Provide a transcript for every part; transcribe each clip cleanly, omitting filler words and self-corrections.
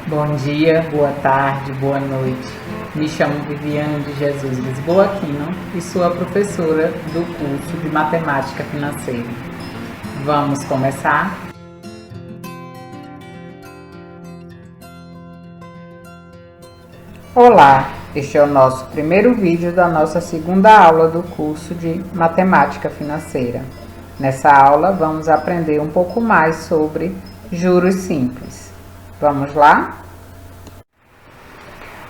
Bom dia, boa tarde, boa noite. Me chamo Viviane de Jesus Lisboa Aquino e sou a professora do curso de Matemática Financeira. Vamos começar? Olá, este é o nosso primeiro vídeo da nossa segunda aula do curso de Matemática Financeira. Nessa aula vamos aprender um pouco mais sobre juros simples. Vamos lá?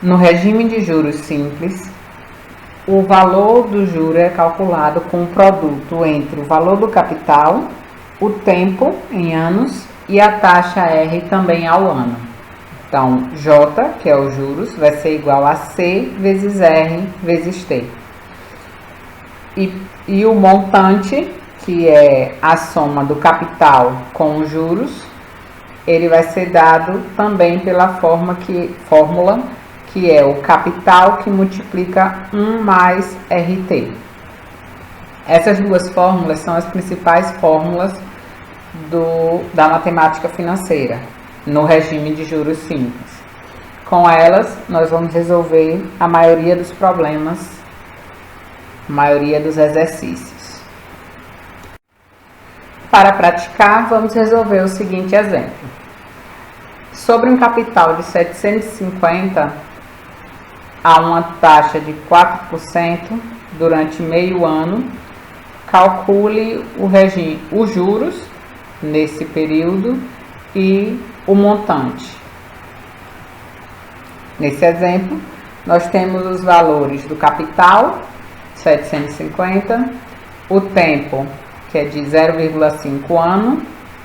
No regime de juros simples, o valor do juro é calculado com o produto entre o valor do capital, o tempo em anos e a taxa R também ao ano. Então, J, que é os juros, vai ser igual a C vezes R vezes T. E o montante, que é a soma do capital com os juros, ele vai ser dado também pela fórmula que é o capital que multiplica 1 mais RT. Essas duas fórmulas são as principais fórmulas da matemática financeira, no regime de juros simples. Com elas, nós vamos resolver a maioria dos problemas, a maioria dos exercícios. Para praticar, vamos resolver o seguinte exemplo. Sobre um capital de 750, a uma taxa de 4% durante meio ano, calcule os juros nesse período e o montante. Nesse exemplo, nós temos os valores do capital, 750, o tempo, que é de 0,5 ano,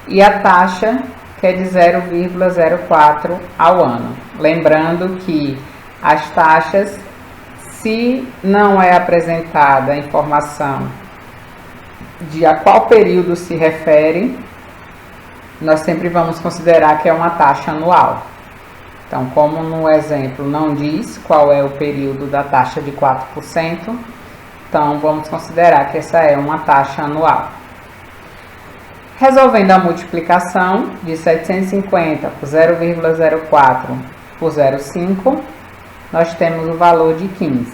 e a taxa, que é de 0,04 ao ano. Lembrando que as taxas, se não é apresentada a informação de a qual período se refere, nós sempre vamos considerar que é uma taxa anual. Então, como no exemplo não diz qual é o período da taxa de 4%, então vamos considerar que essa é uma taxa anual. Resolvendo a multiplicação de 750 por 0,04 por 0,5, nós temos o valor de 15.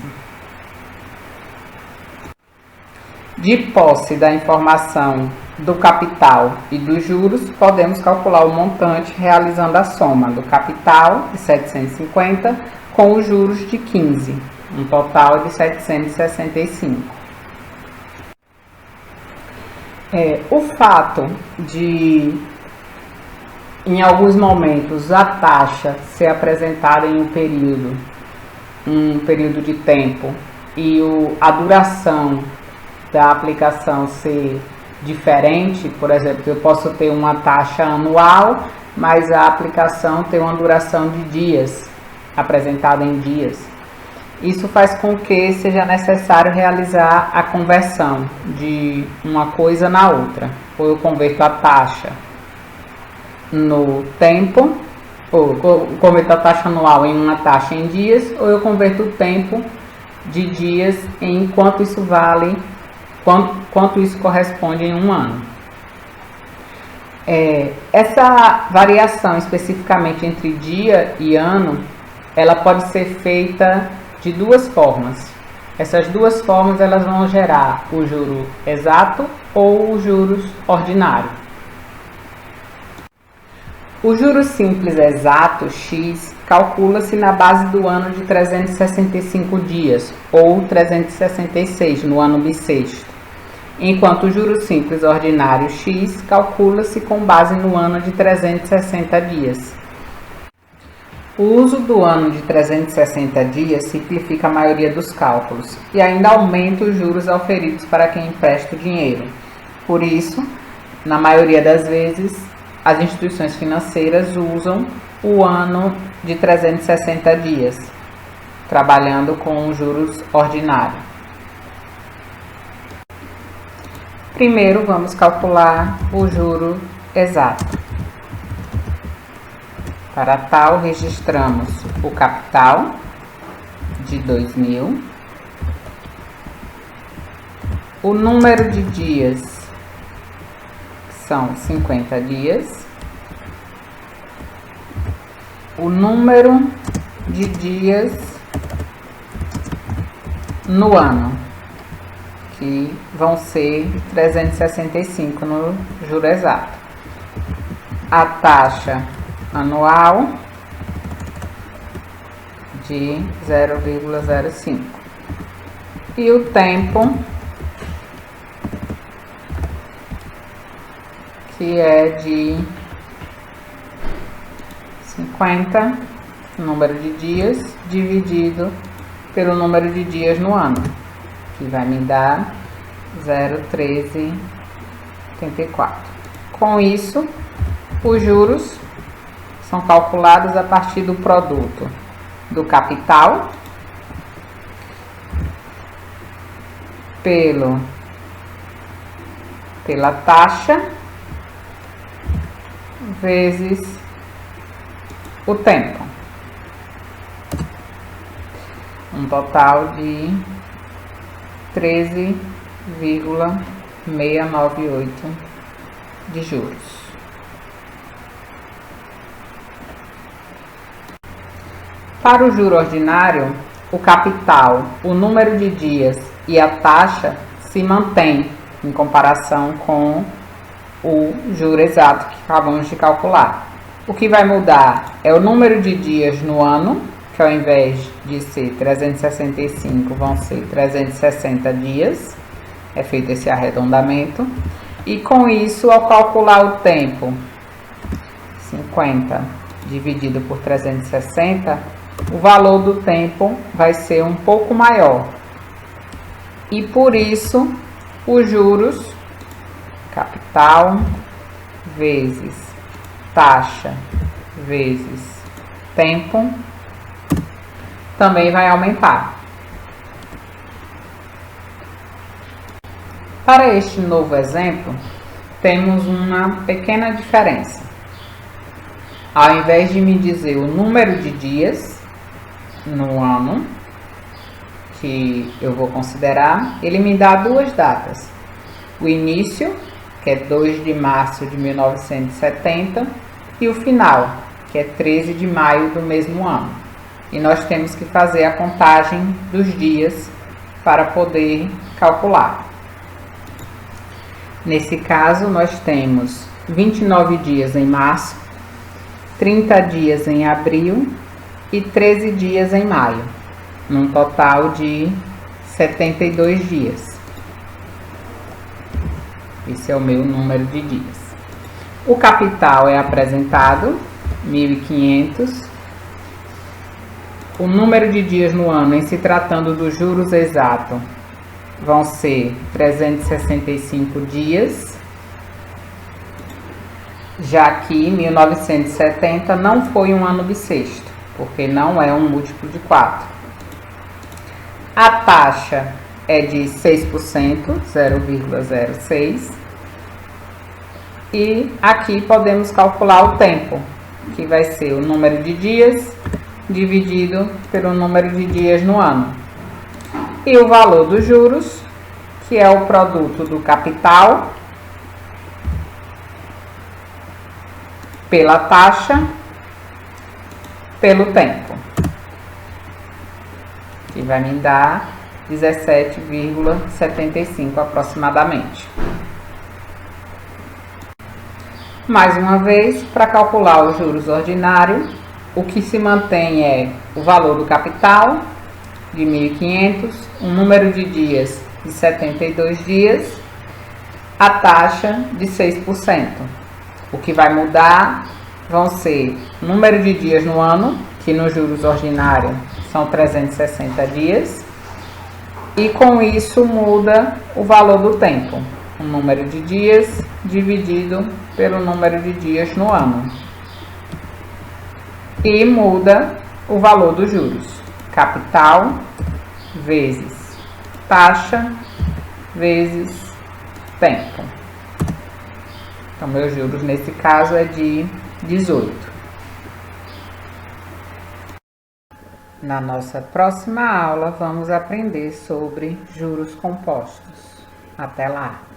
De posse da informação do capital e dos juros, podemos calcular o montante realizando a soma do capital de 750 com os juros de 15, um total de 765. O fato de, em alguns momentos, a taxa ser apresentada em um período de tempo e a duração da aplicação ser diferente, por exemplo, eu posso ter uma taxa anual, mas a aplicação tem uma duração de dias, apresentada em dias. Isso faz com que seja necessário realizar a conversão de uma coisa na outra. Ou eu converto a taxa no tempo, ou eu converto a taxa anual em uma taxa em dias, ou eu converto o tempo de dias em quanto isso vale, quanto isso corresponde em um ano. Essa variação especificamente entre dia e ano, ela pode ser feita de duas formas. Essas duas formas elas vão gerar o juro exato ou os juros ordinário. O juro simples exato, X, calcula-se na base do ano de 365 dias, ou 366 no ano bissexto, enquanto o juro simples ordinário, X, calcula-se com base no ano de 360 dias. O uso do ano de 360 dias simplifica a maioria dos cálculos e ainda aumenta os juros auferidos para quem empresta o dinheiro. Por isso, na maioria das vezes, as instituições financeiras usam o ano de 360 dias, trabalhando com os juros ordinários. Primeiro, vamos calcular o juro exato. Para tal, registramos o capital de 2.000, o número de dias, que são 50 dias, o número de dias no ano, que vão ser 365 no juro exato. A taxa anual de 0,05 e o tempo, que é de 50, número de dias, dividido pelo número de dias no ano, que vai me dar 0,1384. Com isso, os juros são calculados a partir do produto do capital pela taxa vezes o tempo, um total de 13,698 de juros. Para o juro ordinário, o capital, o número de dias e a taxa se mantém em comparação com o juro exato que acabamos de calcular. O que vai mudar é o número de dias no ano, que ao invés de ser 365 vão ser 360 dias, é feito esse arredondamento, e com isso, ao calcular o tempo, 50 dividido por 360, o valor do tempo vai ser um pouco maior. E por isso, os juros, capital vezes taxa vezes tempo, também vai aumentar. Para este novo exemplo, temos uma pequena diferença. Ao invés de me dizer o número de dias no ano que eu vou considerar, ele me dá duas datas: o início, que é 2 de março de 1970, e o final, que é 13 de maio do mesmo ano. E nós temos que fazer a contagem dos dias para poder calcular. Nesse caso, nós temos 29 dias em março, 30 dias em abril e 13 dias em maio, num total de 72 dias. Esse é o meu número de dias. O capital é apresentado, 1.500. O número de dias no ano, em se tratando dos juros exatos, vão ser 365 dias, já que 1970 não foi um ano bissexto, porque não é um múltiplo de 4. A taxa é de 6%, 0,06. E aqui podemos calcular o tempo, que vai ser o número de dias dividido pelo número de dias no ano. E o valor dos juros, que é o produto do capital pela taxa pelo tempo, que vai me dar 17,75 aproximadamente. Mais uma vez, para calcular os juros ordinários, o que se mantém é o valor do capital de 1.500, o número de dias de 72 dias, a taxa de 6%. O que vai mudar vão ser o número de dias no ano, que nos juros ordinários são 360 dias, e com isso muda o valor do tempo, o número de dias dividido pelo número de dias no ano. E muda o valor dos juros, capital vezes taxa vezes tempo. Então, meus juros nesse caso é de 18. Na nossa próxima aula, vamos aprender sobre juros compostos. Até lá!